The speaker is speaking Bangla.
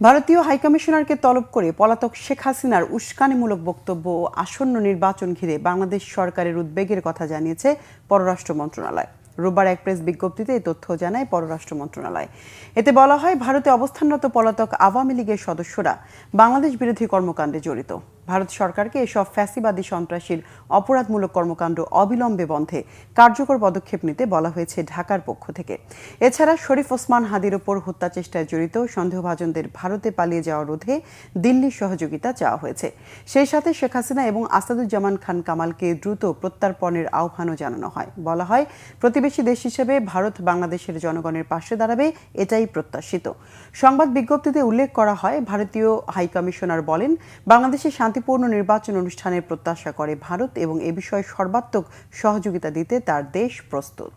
ভারতীয় হাইকমিশনারকে তলব করে পলাতক শেখ হাসিনার উস্কানিমূলক বক্তব্য ও আসন্ন নির্বাচন ঘিরে বাংলাদেশ সরকারের উদ্বেগের কথা জানিয়েছে পররাষ্ট্র মন্ত্রণালয়। রোববার এক প্রেস বিজ্ঞপ্তিতে এই তথ্য জানায় পররাষ্ট্র মন্ত্রণালয়। এতে বলা হয়, ভারতে অবস্থানরত পলাতক আওয়ামী লীগের সদস্যরা বাংলাদেশ বিরোধী কর্মকাণ্ডে জড়িত। ভারত সরকারকে এসব ফ্যাসিবাদী সন্ত্রাসীর অপরাধমূলক কর্মকাণ্ড অবিলম্বে বন্ধে কার্যকর পদক্ষেপ নিতে বলা হয়েছে ঢাকার পক্ষ থেকে। এছাড়া শরীফ ওসমান হাদির ওপর হত্যা চেষ্টায় জড়িত সন্দেহভাজনদের ভারতে পালিয়ে যাওয়া রোধে দিল্লির সহযোগিতা চাওয়া হয়েছে। সেই সাথে শেখ হাসিনা এবং আসাদুজ্জামান খান কামালকে দ্রুত প্রত্যার্পণের আহ্বানও জানানো হয়। বলা হয়, প্রতিবেশী দেশ হিসেবে ভারত বাংলাদেশের জনগণের পাশে দাঁড়াবে, এটাই প্রত্যাশিত। সংবাদ বিজ্ঞপ্তিতে উল্লেখ করা হয়, ভারতীয় হাইকমিশনার বলেন, বাংলাদেশে শান্তিপূর্ণ নির্বাচন অনুষ্ঠানের প্রত্যাশা করে ভারত এবং এ বিষয়ে সর্বাত্মক সহযোগিতা দিতে তার দেশ প্রস্তুত।